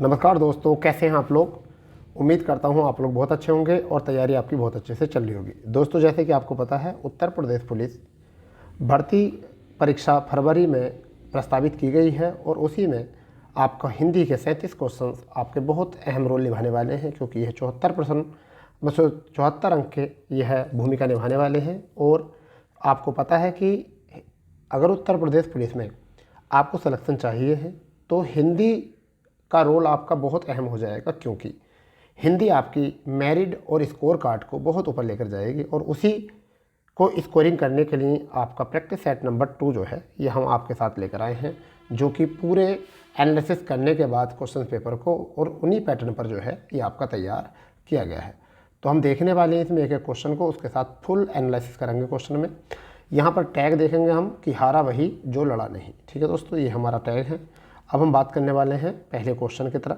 नमस्कार दोस्तों, कैसे हैं आप लोग। उम्मीद करता हूं आप लोग बहुत अच्छे होंगे और तैयारी आपकी बहुत अच्छे से चल रही होगी। दोस्तों, जैसे कि आपको पता है, उत्तर प्रदेश पुलिस भर्ती परीक्षा फरवरी में प्रस्तावित की गई है और उसी में आपका हिंदी के 37 क्वेश्चन आपके बहुत अहम रोल निभाने वाले हैं, क्योंकि यह 74% मतलब 74 अंक के यह भूमिका निभाने वाले हैं। और आपको पता है कि अगर उत्तर प्रदेश पुलिस में आपको सिलेक्शन चाहिए है तो हिंदी का रोल आपका बहुत अहम हो जाएगा, क्योंकि हिंदी आपकी मेरिट और स्कोर कार्ड को बहुत ऊपर लेकर जाएगी। और उसी को स्कोरिंग करने के लिए आपका प्रैक्टिस सेट नंबर 2 जो है ये हम आपके साथ लेकर आए हैं, जो कि पूरे एनालिसिस करने के बाद क्वेश्चन पेपर को और उन्हीं पैटर्न पर जो है ये आपका तैयार किया गया है। तो हम देखने वाले हैं इसमें एक एक क्वेश्चन को, उसके साथ फुल एनालिसिस करेंगे क्वेश्चन में। यहाँ पर टैग देखेंगे हम कि हारा वही जो लड़ा नहीं। ठीक है दोस्तों, ये हमारा टैग है। अब हम बात करने वाले हैं पहले क्वेश्चन की तरफ।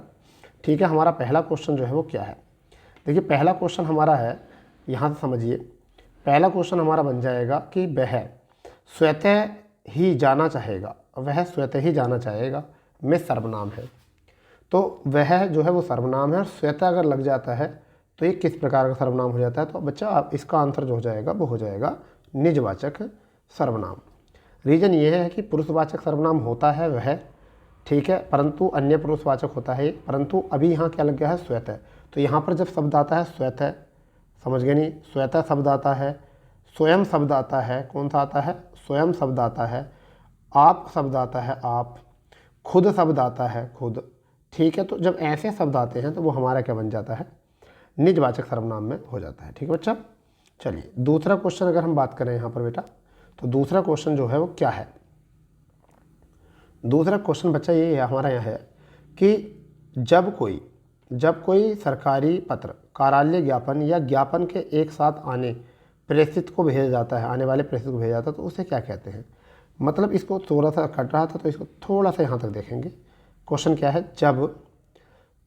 ठीक है, हमारा पहला क्वेश्चन जो है वो क्या है। देखिए, पहला क्वेश्चन हमारा है, यहाँ से समझिए, पहला क्वेश्चन हमारा बन जाएगा कि वह स्वतः ही जाना चाहेगा, वह स्वतः ही जाना चाहेगा में सर्वनाम है। तो वह जो है वो सर्वनाम है और स्वतः अगर लग जाता है तो ये किस प्रकार का सर्वनाम हो जाता है। तो बच्चा आप इसका आंसर जो हो जाएगा वो हो जाएगा निजवाचक सर्वनाम। रीज़न ये है कि पुरुषवाचक सर्वनाम होता है वह, ठीक है, परंतु अन्य पुरुषवाचक होता है, परंतु अभी यहाँ क्या लग गया है, स्वतः। तो यहाँ पर जब शब्द आता है स्वतः, समझ गए नहीं, स्वतः शब्द आता है, स्वयं शब्द आता है, कौन सा आता है, स्वयं शब्द आता है, आप शब्द आता है, आप, खुद शब्द आता है, खुद। ठीक है, तो जब ऐसे शब्द आते हैं तो वो हमारा क्या बन जाता है, निजवाचक सर्वनाम में हो जाता है। ठीक है बच्चा, चलिए दूसरा क्वेश्चन अगर हम बात करें यहाँ पर बेटा, तो दूसरा क्वेश्चन जो है वो क्या है। दूसरा क्वेश्चन बच्चा ये हमारा यह है कि जब कोई सरकारी पत्र, कार्यालय ज्ञापन या ज्ञापन के एक साथ आने प्रेषित को भेजा जाता है, आने वाले प्रेषित को भेजा जाता है, तो उसे क्या कहते हैं। मतलब इसको थोड़ा सा कट रहा था तो इसको थोड़ा सा यहाँ तक देखेंगे। क्वेश्चन क्या है, जब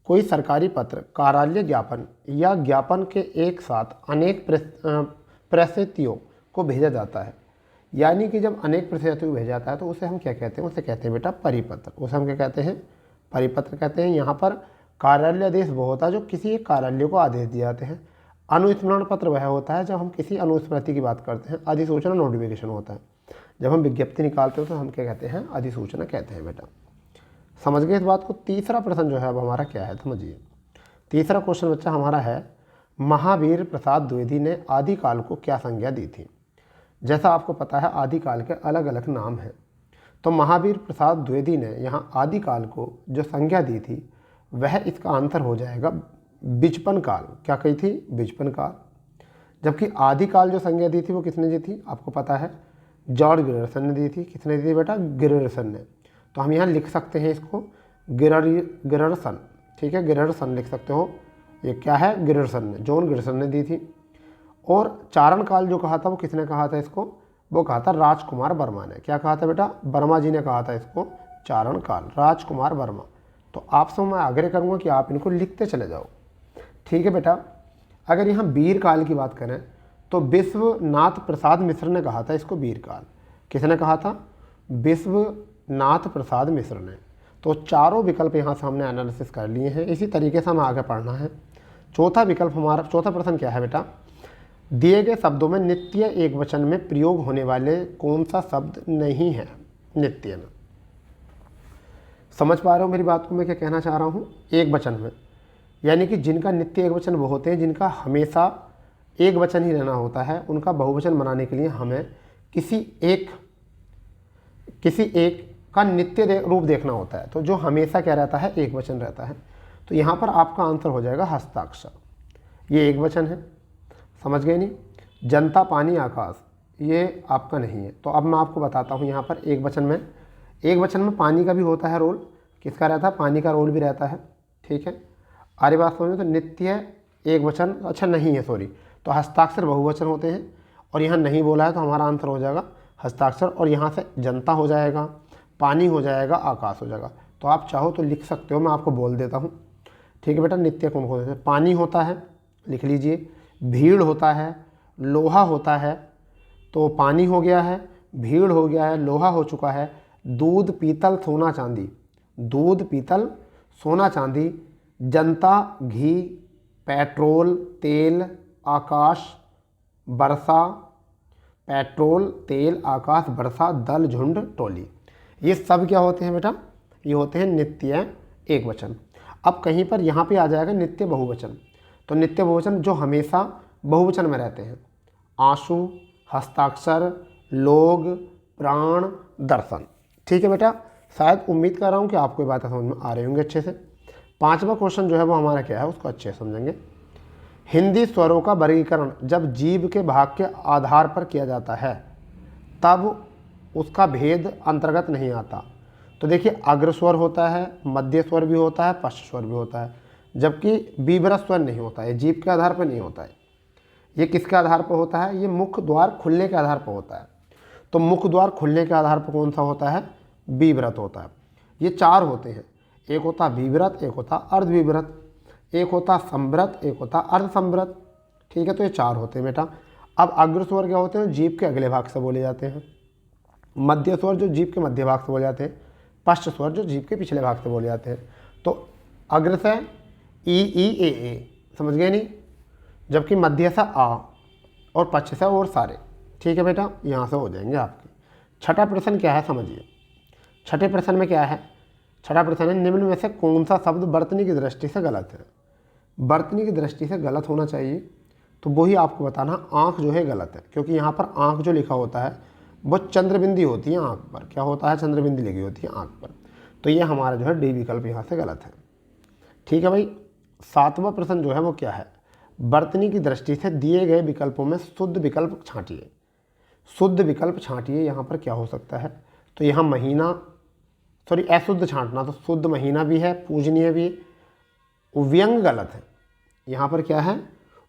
कोई सरकारी पत्र, कार्यालय ज्ञापन या ज्ञापन के एक साथ अनेक प्रेषितियों को भेजा जाता है, यानी कि जब अनेक प्रेषितियों को भेजा जाता है तो उसे हम क्या कहते हैं, उसे कहते हैं बेटा परिपत्र। उसे हम क्या कहते हैं, परिपत्र कहते हैं। यहाँ पर कार्यालय आदेश वो होता है जो किसी एक कार्यालय को आदेश दिए जाते हैं। अनुस्मरण पत्र वह होता है जब हम किसी अनुस्मृति की बात करते हैं। अधिसूचना नोटिफिकेशन होता है जब हम विज्ञप्ति निकालते हैं, तो हम क्या कहते हैं, अधिसूचना कहते हैं बेटा। समझ गए इस बात को। तीसरा प्रश्न जो है अब हमारा क्या है, समझिए। तीसरा क्वेश्चन बच्चा हमारा है, महावीर प्रसाद द्विवेदी ने आदिकाल को क्या संज्ञा दी थी। जैसा आपको पता है आदिकाल के अलग अलग नाम हैं, तो महावीर प्रसाद द्विवेदी ने यहाँ आदिकाल को जो संज्ञा दी थी वह इसका आंसर हो जाएगा बिचपन काल। क्या कही थी, बिचपन काल। जबकि आदिकाल जो संज्ञा दी थी वो किसने दी थी, आपको पता है जॉर्ज ग्रियर्सन ने दी थी। किसने दी थी बेटा, ग्रियर्सन ने। तो हम यहाँ लिख सकते हैं इसको ग्रियर्सन। ठीक है, ग्रियर्सन लिख सकते हो। ये क्या है, ग्रियर्सन ने, जॉन ग्रियर्सन ने दी थी। और चारण काल जो कहा था वो किसने कहा था इसको, वो कहा था राजकुमार वर्मा ने। क्या कहा था बेटा, वर्मा जी ने कहा था इसको चारण काल, राजकुमार वर्मा। तो आपसे मैं आग्रह करूँगा कि आप इनको लिखते चले जाओ। ठीक है बेटा, अगर यहाँ वीर काल की बात करें तो विश्वनाथ प्रसाद मिश्र ने कहा था इसको वीर काल। किसने कहा था, विश्वनाथ प्रसाद मिश्र ने। तो चारों विकल्प यहाँ से हमने एनालिसिस कर लिए हैं। इसी तरीके से हमें आगे पढ़ना है। चौथा विकल्प हमारा, चौथा प्रश्न क्या है बेटा, दिए गए शब्दों में नित्य एक वचन में प्रयोग होने वाले कौन सा शब्द नहीं है नित्य में। समझ पा रहे हो मेरी बात को, मैं क्या कहना चाह रहा हूँ। एक वचन में यानी कि जिनका नित्य एक वचन वो होते हैं जिनका हमेशा एक वचन ही रहना होता है। उनका बहुवचन बनाने के लिए हमें किसी एक का नित्य रूप देखना होता है। तो जो हमेशा क्या रहता है, एक वचन रहता है। तो यहाँ पर आपका आंसर हो जाएगा हस्ताक्षर। ये एक वचन है, समझ गए नहीं। जनता, पानी, आकाश, ये आपका नहीं है। तो अब मैं आपको बताता हूँ यहाँ पर एक वचन में पानी का भी होता है रोल। किसका रहता है, पानी का रोल भी रहता है। ठीक है, आर्य बात समझ में। तो नित्य एक वचन अच्छा नहीं है, सॉरी। तो हस्ताक्षर बहुवचन होते हैं और यहाँ नहीं बोला है, तो हमारा आंसर हो जाएगा हस्ताक्षर। और यहाँ से जनता हो जाएगा, पानी हो जाएगा, आकाश हो जाएगा। तो आप चाहो तो लिख सकते हो, मैं आपको बोल देता हूँ। ठीक है बेटा, नित्य कौन कौन से, पानी होता है, लिख लीजिए। भीड़ होता है, लोहा होता है, तो पानी हो गया है, भीड़ हो गया है, लोहा हो चुका है। दूध, पीतल, सोना, चांदी, दूध, पीतल, सोना चांदी, जनता, घी, पेट्रोल, तेल, आकाश, वर्षा, पेट्रोल, तेल, आकाश, वर्षा, दल, झुंड, टोली। ये सब क्या होते हैं बेटा? ये होते हैं नित्य एकवचन। अब कहीं पर यहाँ पे आ जाएगा नित्य बहुवचन। तो नित्य बहुवचन जो हमेशा बहुवचन में रहते हैं, आंसू, हस्ताक्षर, लोग, प्राण, दर्शन। ठीक है बेटा, शायद उम्मीद कर रहा हूँ कि आपको ये बातें समझ में आ रही होंगी अच्छे से। 5वां क्वेश्चन जो है वो हमारा क्या है, उसको अच्छे से समझेंगे। हिंदी स्वरों का वर्गीकरण जब जीव के भाग के आधार पर किया जाता है तब उसका भेद अंतर्गत नहीं आता। तो देखिए, अग्र स्वर होता है, मध्य स्वर भी होता है, पश्च स्वर भी होता है, जबकि बीभ्र स्वर नहीं होता है। जीव के आधार पर नहीं होता है। ये किसके आधार पर होता है? ये मुख द्वार खुलने के आधार पर होता है। तो मुख द्वार खुलने के आधार पर कौन सा होता है? बीभ्रत होता है। ये 4 होते हैं, एक होता विव्रत, एक होता अर्धविव्रत, एक होता संव्रत, एक होता अर्धसंव्रत। ठीक है, तो ये 4 होते हैं बेटा। अब अग्र स्वर क्या होते हैं? जीभ के अगले भाग से बोले जाते हैं। मध्य स्वर जो जीभ के मध्य भाग से बोले जाते हैं। पश्च स्वर जो जीभ के पिछले भाग से बोले जाते हैं। तो अग्र से ई ए, समझ गए नहीं? जबकि मध्य से आ और पश्च से और सारे। ठीक है बेटा, यहाँ से हो जाएंगे आपके। छठा प्रश्न क्या है समझिए। छठे प्रश्न में क्या है? छठा प्रश्न है, निम्न में से कौन सा शब्द वर्तनी की दृष्टि से गलत है? वर्तनी की दृष्टि से गलत होना चाहिए तो वही आपको बताना। आँख जो है गलत है, क्योंकि यहाँ पर आँख जो लिखा होता है वो चंद्रबिंदी होती है आँख पर। क्या होता है? चंद्रबिंदी लिखी होती है आँख पर। तो ये हमारा जो है डी विकल्प यहाँ से गलत है। ठीक है भाई। 7वां प्रश्न जो है वो क्या है? वर्तनी की दृष्टि से दिए गए विकल्पों में शुद्ध विकल्प छांटिए। शुद्ध विकल्प छांटिए, यहाँ पर क्या हो सकता है? तो यहाँ महीना, सॉरी अशुद्ध छांटना, तो शुद्ध महीना भी है, पूजनीय भी। व्यंग गलत है, यहाँ पर क्या है?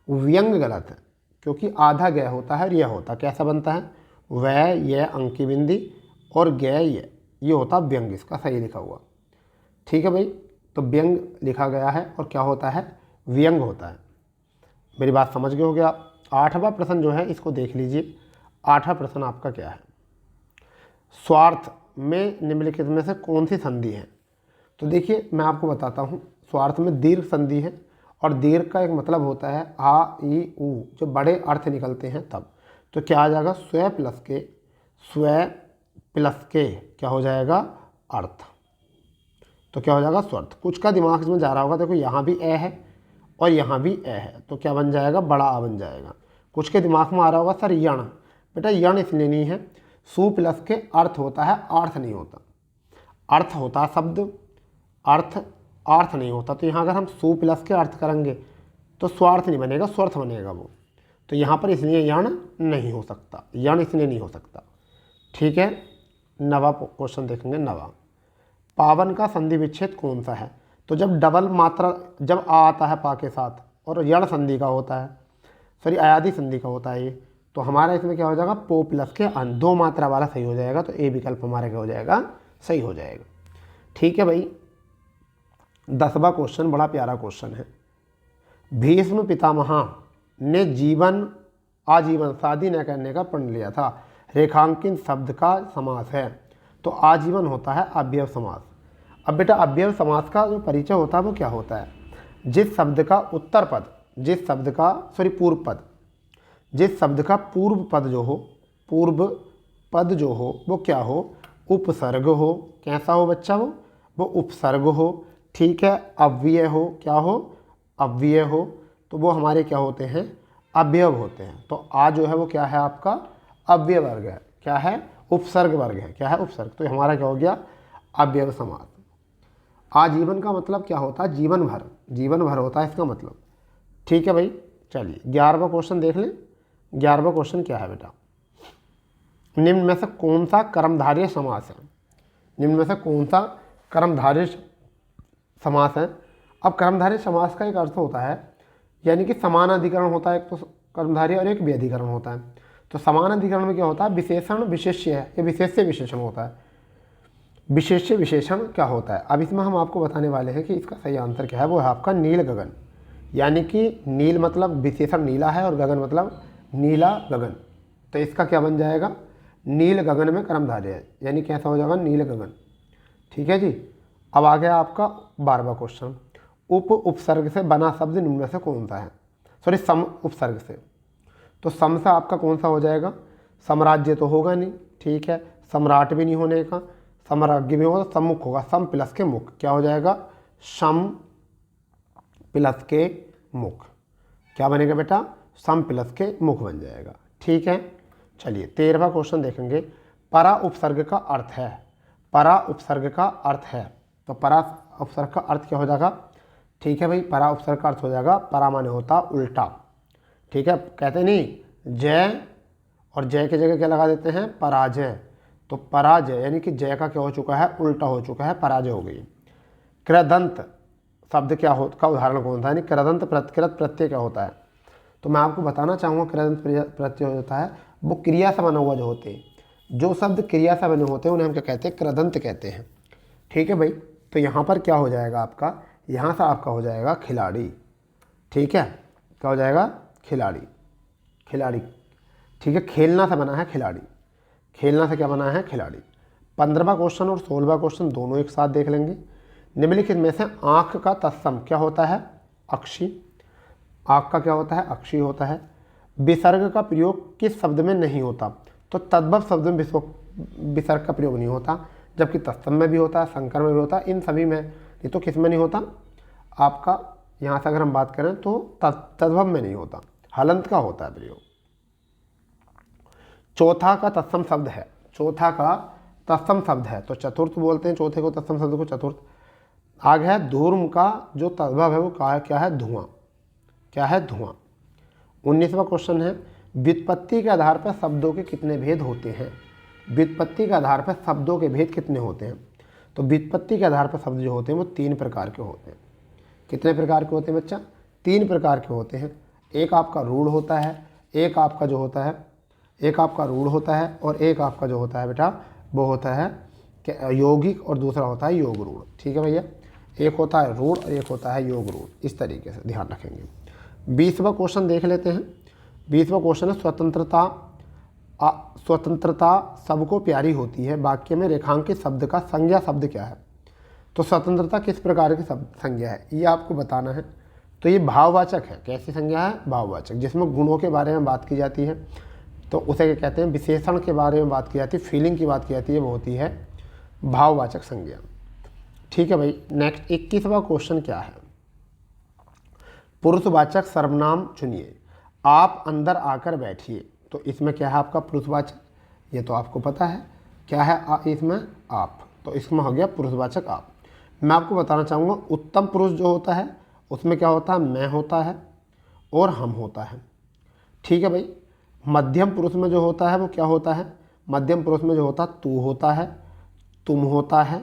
व्यंग गलत है, क्योंकि आधा गय होता है, यह होता कैसा बनता है? वह, यह, अंकी बिंदी और गय, ये होता व्यंग। इसका सही लिखा हुआ। ठीक है भाई, तो व्यंग लिखा गया है और क्या होता है? व्यंग होता है। मेरी बात समझ गए हो गया। 8वां प्रश्न जो है इसको देख लीजिए। 8वां प्रश्न आपका क्या है? स्वार्थ में निम्नलिखित में से कौन सी संधि है? तो देखिए, मैं आपको बताता हूँ। स्वार्थ में दीर्घ संधि है, और दीर्घ का एक मतलब होता है आ, ई, उ, जो बड़े अर्थ निकलते हैं तब। तो क्या आ जाएगा? स्व प्लस के क्या हो जाएगा? अर्थ। तो क्या हो जाएगा? स्वार्थ। कुछ का दिमाग इसमें जा रहा होगा, देखो यहाँ भी ए है और यहाँ भी ए है, तो क्या बन जाएगा? बड़ा आ बन जाएगा। कुछ के दिमाग में आ रहा होगा सर यण, बेटा यण इसलिए नहीं है, सु प्लस के अर्थ होता है, अर्थ नहीं होता। अर्थ होता शब्द, अर्थ नहीं होता। तो यहाँ अगर हम सु प्लस के अर्थ करेंगे तो स्वार्थ नहीं बनेगा, स्वर्थ बनेगा वो। तो यहाँ पर इसलिए यण नहीं हो सकता, यण इसलिए नहीं हो सकता। ठीक है। 9वां क्वेश्चन देखेंगे। 9वां, पावन का संधि विच्छेद कौन सा है? तो जब डबल मात्रा, जब आ आता है पा के साथ और यण संधि का होता है, सॉरी अयादि संधि का होता है ये, तो हमारा इसमें क्या हो जाएगा? पो प्लस के अन, 2 मात्रा वाला सही हो जाएगा। तो ए विकल्प हमारा क्या हो जाएगा? सही हो जाएगा। ठीक है भाई। 10वां क्वेश्चन बड़ा प्यारा क्वेश्चन है। भीष्म पितामह ने आजीवन शादी न करने का प्रण लिया था, रेखांकित शब्द का समास है। तो आजीवन होता है अव्यय समास। अब बेटा अव्यय समास का जो परिचय होता है वो क्या होता है? जिस शब्द का उत्तर पद, जिस शब्द का पूर्व पद, जिस शब्द का पूर्व पद जो हो वो क्या हो? उपसर्ग हो। कैसा हो बच्चा? वो उपसर्ग हो। ठीक है। अव्यय हो, क्या हो? अव्यय हो। तो वो हमारे क्या होते हैं? अवयव होते हैं। तो आ जो है वो क्या है आपका? अव्यय वर्ग है। क्या है? उपसर्ग वर्ग है। क्या है? उपसर्ग। तो हमारा क्या हो गया? अव्यय समास। आजीवन का मतलब क्या होता है? जीवन भर, जीवन भर होता है इसका मतलब। ठीक है भाई। चलिए 11वां क्वेश्चन देख लें। 11वां क्वेश्चन क्या है बेटा? निम्न में से कौन सा कर्मधारय समास है? निम्न में से कौन सा कर्मधारय समास है? अब कर्मधारय समास का एक अर्थ होता है, यानी कि समान अधिकरण होता है, एक तो कर्मधारय और एक व्यधिकरण होता है। तो समान अधिकरण में क्या होता है? विशेषण विशेष्य है, ये विशेष्य विशेषण होता है। विशेष्य विशेषण क्या होता है? अब इसमें हम आपको बताने वाले हैं कि इसका सही आंसर क्या है। वो है आपका नील गगन, यानी कि नील मतलब विशेषण नीला है और गगन मतलब नीला गगन। तो इसका क्या बन जाएगा? नील गगन में कर्मधारय है, यानी कैसा हो जाएगा? नील गगन। ठीक है जी। अब आ गया आपका 12वां क्वेश्चन, उपसर्ग से बना शब्द निम्न में से कौन सा है। सॉरी, सम उपसर्ग से, तो सम से आपका कौन सा हो जाएगा, साम्राज्य तो होगा नहीं, ठीक है, सम्राट भी नहीं होने का, साम्राज्य भी होगा, सम्मुख होगा, सम प्लस के मुख, क्या हो जाएगा, सम प्लस के मुख, क्या बनेगा बेटा, सम प्लस के मुख बन जाएगा, ठीक है। चलिए 13वां क्वेश्चन देखेंगे, परा उपसर्ग का अर्थ है, परा उपसर्ग का अर्थ है, तो परा उपसर्ग का अर्थ क्या हो जाएगा, ठीक है भाई, परा उपसर्ग का अर्थ हो जाएगा, परा माने होता उल्टा, ठीक है, कहते नहीं जय, और जय की जगह क्या लगा देते हैं, पराजय, तो पराजय यानी कि जय का क्या हो चुका है, उल्टा हो चुका है, पराजय हो गई। कृदंत शब्द क्या हो का उदाहरण कौन सा है, यानी कृदंत कृत प्रत्यय क्या होता है, तो मैं आपको बताना चाहूँगा कृदंत प्रत्यय होता है वो क्रिया से बना हुआ जो होते हैं, जो शब्द क्रिया से बने होते हैं उन्हें हम क्या कहते हैं, कृदंत कहते हैं, ठीक है भाई। तो यहाँ पर क्या हो जाएगा आपका, यहाँ से आपका हो जाएगा खिलाड़ी, ठीक है, क्या हो जाएगा, खिलाड़ी, खिलाड़ी, ठीक है, खेलना से बना है खिलाड़ी, खेलना से क्या बना है, खिलाड़ी। 15वां क्वेश्चन और 16वां क्वेश्चन दोनों एक साथ देख लेंगे। निम्नलिखित में से आँख का तत्सम क्या होता है, अक्षी, आँख का क्या होता है, अक्षी होता है। विसर्ग का प्रयोग किस शब्द में नहीं होता, तो तद्भव शब्द में विसर्ग का प्रयोग नहीं होता, जबकि तत्सम में भी होता है, संकर में भी होता है, इन सभी में, नहीं तो किस में नहीं होता आपका, यहाँ से अगर हम बात करें तो तद्भव में नहीं होता, हलंत का होता है प्रयोग। चौथा का तत्सम शब्द है, चौथा का तत्सम शब्द है, तो चतुर्थ बोलते हैं चौथे को, तत्सम शब्द को चतुर्थ। आगे है धूर्म का जो तद्भव है वो क्या है, धुआं, क्या है, धुआं। 19वां क्वेश्चन है, व्युत्पत्ति के आधार पर शब्दों के कितने भेद होते हैं, व्युत्पत्ति के आधार पर शब्दों के भेद कितने होते हैं, तो व्युत्पत्ति के आधार पर शब्द जो होते हैं वो 3 प्रकार के होते हैं। कितने प्रकार के होते हैं बच्चा, 3 प्रकार के होते हैं। एक आपका रूढ़ होता है, एक आपका जो होता है, एक आपका रूढ़ होता है, और एक आपका जो होता है बेटा वो होता है यौगिक, और दूसरा होता है योग रूढ़, ठीक है भैया, एक होता है रूढ़ और एक होता है योग रूढ़, इस तरीके से ध्यान रखेंगे। 20वां क्वेश्चन देख लेते हैं। 20वां क्वेश्चन है, स्वतंत्रता, स्वतंत्रता सबको प्यारी होती है, वाक्य में रेखांकित शब्द का संज्ञा शब्द क्या है, तो स्वतंत्रता किस प्रकार की संज्ञा है ये आपको बताना है। तो ये भाववाचक है, कैसी संज्ञा है, भाववाचक, जिसमें गुणों के बारे में बात की जाती है, तो उसे क्या कहते हैं, विशेषण के बारे में बात की जाती है, फीलिंग की बात की जाती है, वो होती है भाववाचक संज्ञा, ठीक है भाई। नेक्स्ट 21वां क्वेश्चन क्या है, पुरुषवाचक सर्वनाम चुनिए, आप अंदर आकर बैठिए, तो इसमें क्या है आपका पुरुषवाचक, ये तो आपको पता है क्या है, इसमें आप, तो इसमें हो गया पुरुषवाचक आप। मैं आपको बताना चाहूँगा उत्तम पुरुष जो होता है उसमें क्या होता है, मैं होता है और हम होता है, ठीक है भाई। मध्यम पुरुष में जो होता है वो क्या होता है, मध्यम पुरुष में जो होता है तू होता है, तुम होता है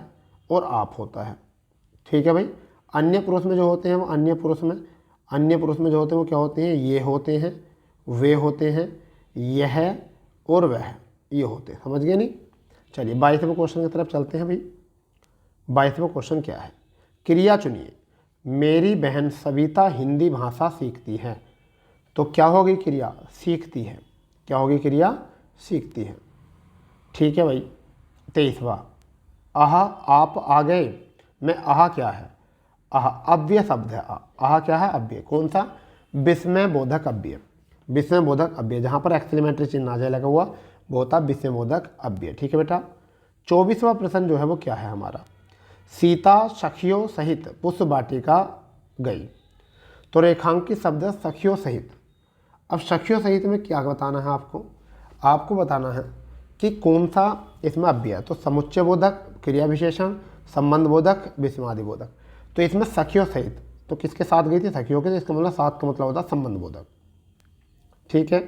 और आप होता है, ठीक है भाई। अन्य पुरुष में जो होते हैं वो अन्य पुरुष में जो होते हैं वो क्या होते हैं, ये होते हैं, वे होते हैं, यह और वह, ये होते हैं, समझ गए नहीं। चलिए 22वें क्वेश्चन की तरफ चलते हैं भाई। 22वां क्वेश्चन क्या है, क्रिया चुनिए, मेरी बहन सविता हिंदी भाषा सीखती है, तो क्या होगी क्रिया, सीखती है, क्या होगी क्रिया, सीखती है, ठीक है भाई। 23वां, आह आप आ गए में आह क्या है, आह अव्यय शब्द है, आह क्या है, अव्यय, कौन सा, विस्मय बोधक अव्यय, विस्मय बोधक अव्यय, जहाँ पर एक्सक्लेमेटरी चिन्ह आ जाए लगा हुआ वो होता विस्मय बोधक अव्यय, ठीक है बेटा। 24वां प्रश्न जो है वो क्या है हमारा, सीता सखियों सहित पुष्प वाटिका गई, तो रेखांकित शब्द सखियों सहित। अब सखियों सहित में क्या बताना है आपको बताना है कि कौन सा इसमें अव्यय, तो समुच्चय बोधक, क्रिया विशेषण, संबंध बोधक, विस्मादि बोधक, तो इसमें सखियों सहित, तो किसके साथ गई थी, सखियों के, तो इसका मतलब साथ का मतलब होता है संबंध बोधक, ठीक है।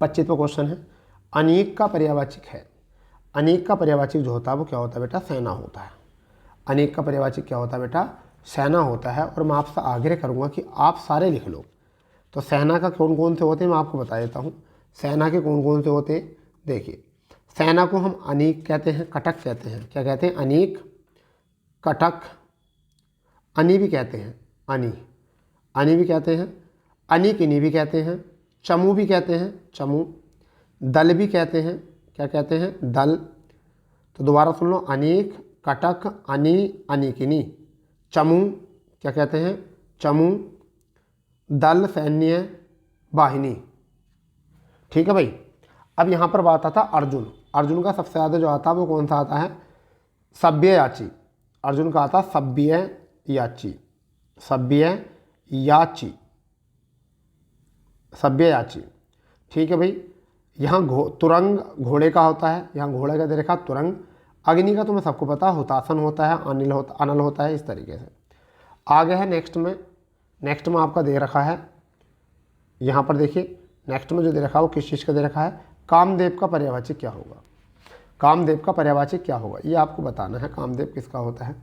25वां क्वेश्चन है, अनेक का पर्यायवाचक है, अनेक का पर्यायवाचक जो होता है वो क्या होता है बेटा, सेना होता है, अनेक का पर्यायवाचक क्या होता है बेटा, सेना होता है। और मैं आपसे आग्रह करूँगा कि आप सारे लिख लो, तो सेना का कौन कौन से होते हैं मैं आपको बता देता हूँ, सेना के कौन कौन से होते हैं। देखिए सेना को हम अनेक कहते हैं, कटक कहते हैं, क्या कहते हैं, अनेक, कटक, अनि भी कहते हैं, अनि भी कहते हैं, अनिकिनी भी कहते हैं, चमू भी कहते हैं, चमू, दल भी कहते हैं, क्या कहते हैं, दल। तो दोबारा सुन लो, अनेक, कटक, अनि, अनिकिनी, चमू क्या कहते हैं, चमू, दल, सैन्य, वाहिनी। ठीक है भाई। अब यहाँ पर बात आता अर्जुन। अर्जुन का सबसे ज़्यादा जो आता है वो कौन सा आता है, सभ्ययाची। अर्जुन का आता सभ्ययाची, सभ्ययाची, सभ्ययाची। ठीक है भाई। यहाँ तुरंग घोड़े का होता है, यहाँ घोड़े का दे रखा तुरंग। अग्नि का तुम्हें सबको पता हुतासन होता है, अनल होता है, इस तरीके से। आगे है नेक्स्ट में आपका दे रखा है, यहाँ पर देखिए नेक्स्ट में जो दे रखा है वो किस चीज़ का दे रखा है, कामदेव का पर्यायवाची क्या होगा। कामदेव का पर्यायवाची क्या होगा ये आपको बताना है। कामदेव किसका होता है,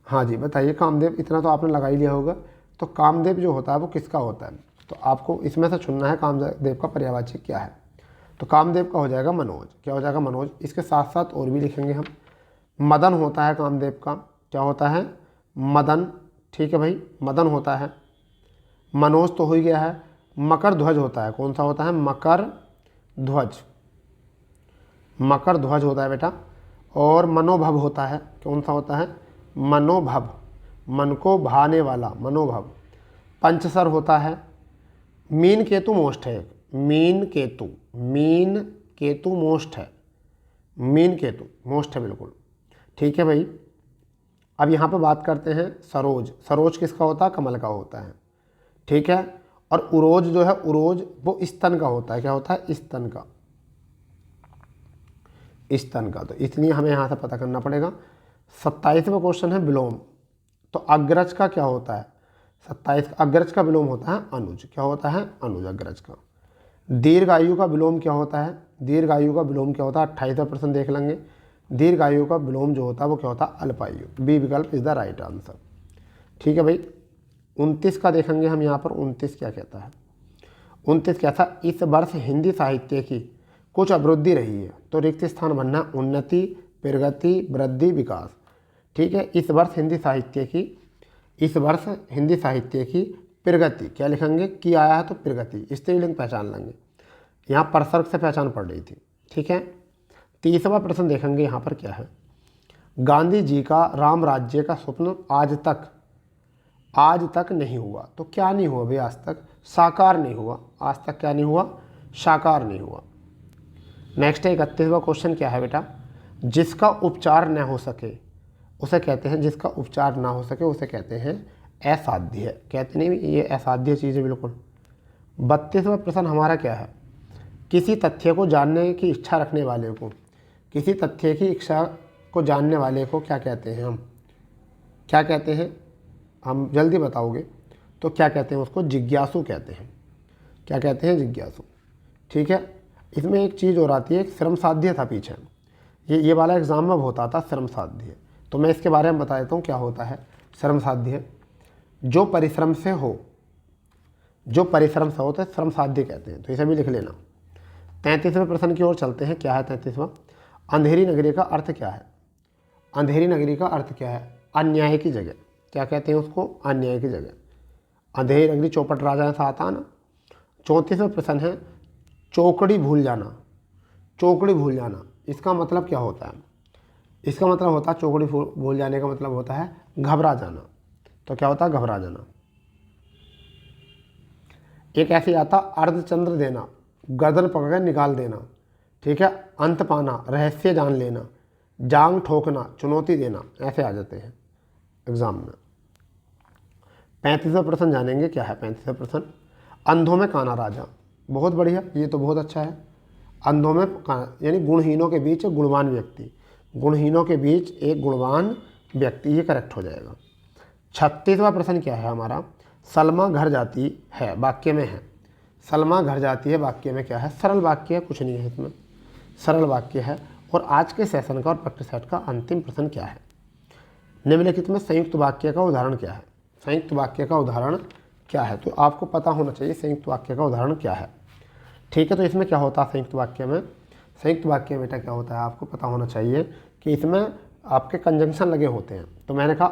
हाँ जी बताइए। कामदेव इतना तो आपने लगा ही लिया होगा। तो कामदेव जो होता है वो किसका होता है, तो आपको इसमें से चुनना है कामदेव का पर्यायवाची क्या है। तो कामदेव का हो जाएगा मनोज। क्या हो जाएगा, मनोज। इसके साथ साथ और भी लिखेंगे हम। मदन होता है कामदेव का, क्या होता है, मदन। ठीक है भाई, मदन होता है। मनोज तो हो ही गया है। मकर ध्वज होता है, कौन सा होता है, मकर ध्वज, मकर ध्वज होता है बेटा। और मनोभव होता है, कौन सा होता है, मनोभव, मन को भाने वाला, मनोभव। पंचसर होता है। मीन केतु मोस्ट है, mean Ketu, mean Ketu most है, मीन केतु मोस्ट है बिल्कुल। ठीक है भाई। अब यहाँ पे बात करते हैं सरोज। सरोज किसका होता है, कमल का होता है। ठीक है। और उरोज जो है, उरोज वो स्तन का होता है, क्या होता है, स्तन का, स्तन का। तो इसलिए हमें यहाँ से पता करना पड़ेगा। 27वां क्वेश्चन है विलोम। तो अग्रज का क्या होता है, 27 अग्रज का विलोम होता है अनुज। क्या होता है, अनुज, अग्रज का। दीर्घायु का विलोम क्या होता है, दीर्घायु का विलोम क्या होता है, 28वां प्रश्न देख लेंगे। दीर्घायु का विलोम जो होता है वो क्या होता है, अल्पायु। बी विकल्प इज द राइट आंसर। ठीक है भाई। 29 का देखेंगे हम यहाँ पर। 29 क्या कहता है, 29 क्या था, इस वर्ष हिंदी साहित्य की कुछ अवरुद्धि रही है। तो रिक्त स्थान बनना उन्नति, प्रगति, वृद्धि, विकास। ठीक है। इस वर्ष हिंदी साहित्य की, इस वर्ष हिंदी साहित्य की प्रगति, क्या लिखेंगे, की आया है तो प्रगति, स्त्रीलिंग पहचान लेंगे। यहाँ परसर्ग से पहचान पड़ रही थी। ठीक है। 30वां प्रश्न देखेंगे यहाँ पर क्या है, गांधी जी का राम राज्य का स्वप्न आज तक नहीं हुआ। तो क्या नहीं हुआ भाई, आज तक साकार नहीं हुआ। आज तक क्या नहीं हुआ, साकार नहीं हुआ। नेक्स्ट 31वां क्वेश्चन क्या है बेटा, जिसका उपचार न हो सके उसे कहते हैं, जिसका उपचार ना हो सके उसे कहते हैं असाध्य। कहते नहीं ये असाध्य चीज़ है बिल्कुल। 32वां प्रश्न हमारा क्या है, किसी तथ्य को जानने की इच्छा रखने वाले को, किसी तथ्य की इच्छा को जानने वाले को क्या कहते हैं हम, क्या कहते हैं, हम जल्दी बताओगे तो क्या कहते हैं उसको, जिज्ञासु कहते हैं। क्या कहते हैं, जिज्ञासु। ठीक है। इसमें एक चीज़ और आती है, श्रम साध्य था पीछे, ये वाला एग्जाम में होता था श्रम साध्य। तो मैं इसके बारे में बता देता हूँ क्या होता है श्रम साध्य। जो परिश्रम से हो, जो परिश्रम से हो तो श्रम साध्य कहते हैं। तो इसे भी लिख लेना। 33वें प्रश्न की ओर चलते हैं। क्या है 33वां, अंधेरी नगरी का अर्थ क्या है। अंधेरी नगरी का अर्थ क्या है, अन्याय की जगह। क्या कहते हैं उसको, अन्याय की जगह। अंधेरी नगरी चौपट राजा ऐसा आता है ना। 34वां प्रश्न है, चौकड़ी भूल जाना। चौकड़ी भूल जाना इसका मतलब क्या होता है, इसका मतलब होता है, चौकड़ी भूल जाने का मतलब होता है घबरा जाना। तो क्या होता है, घबरा जाना। एक ऐसे आता अर्धचंद्र देना, गर्दन पकड़ निकाल देना। ठीक है। अंत पाना, रहस्य जान लेना। जांग ठोकना, चुनौती देना, ऐसे आ जाते हैं एग्जाम में। 35वां प्रश्न जानेंगे क्या है 35वां प्रश्न, अंधों में काना राजा। बहुत बढ़िया, ये तो बहुत अच्छा है। अंधों में काना यानी गुणहीनों के बीच एक गुणवान व्यक्ति, गुणहीनों के बीच एक गुणवान व्यक्ति, ये करेक्ट हो जाएगा। 36वां प्रश्न क्या है हमारा, सलमा घर जाती है वाक्य में है। सलमा घर जाती है वाक्य में क्या है, सरल वाक्य है, कुछ नहीं है इसमें, सरल वाक्य है। और आज के सेशन का और प्रैक्टिस सेट का अंतिम प्रश्न क्या है, निम्नलिखित में संयुक्त वाक्य का उदाहरण क्या है। संयुक्त वाक्य का उदाहरण क्या है, तो आपको पता होना चाहिए संयुक्त वाक्य का उदाहरण क्या है। ठीक है। तो इसमें क्या होता है संयुक्त वाक्य में, संयुक्त वाक्य में बेटा क्या होता है आपको पता होना चाहिए कि इसमें आपके कंजंक्शन लगे होते हैं। तो मैंने कहा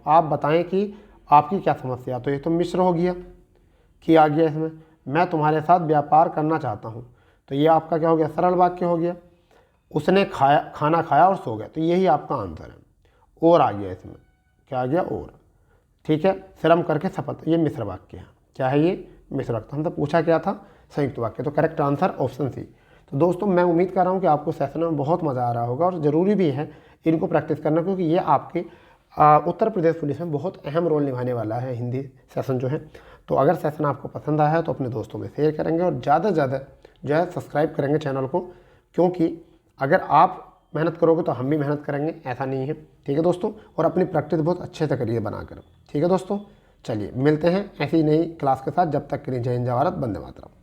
आप बताएं कि आपकी क्या समस्या। तो ये तो मिश्र हो गया कि आ गया इसमें, मैं तुम्हारे साथ व्यापार करना चाहता हूँ। तो ये आपका क्या हो गया, सरल वाक्य हो गया। उसने खाना खाया और सो गया, तो यही आपका आंसर है। और आ गया इसमें, क्या आ गया? और। ठीक है, श्रम करके सफल, ये मिश्र वाक्य है। क्या है ये? मिश्र वाक्य। हमसे पूछा क्या था? संयुक्त वाक्य। तो करेक्ट आंसर ऑप्शन सी। तो दोस्तों मैं उम्मीद कर रहा हूँ कि आपको सेशन में बहुत मज़ा आ रहा होगा, और ज़रूरी भी है इनको प्रैक्टिस करना, क्योंकि ये आपके उत्तर प्रदेश पुलिस में बहुत अहम रोल निभाने वाला है हिंदी सेशन जो है। तो अगर सेशन आपको पसंद आया है तो अपने दोस्तों में शेयर करेंगे, और ज़्यादा से ज़्यादा जो है सब्सक्राइब करेंगे चैनल को, क्योंकि अगर आप मेहनत करोगे तो हम भी मेहनत करेंगे, ऐसा नहीं है। ठीक है दोस्तों, और अपनी प्रैक्टिस बहुत अच्छे से करिए बनाकर। ठीक है दोस्तों, चलिए मिलते हैं ऐसी नई क्लास के साथ। जब तक के लिए जय हिंद, जय भारत, वंदे मातरम।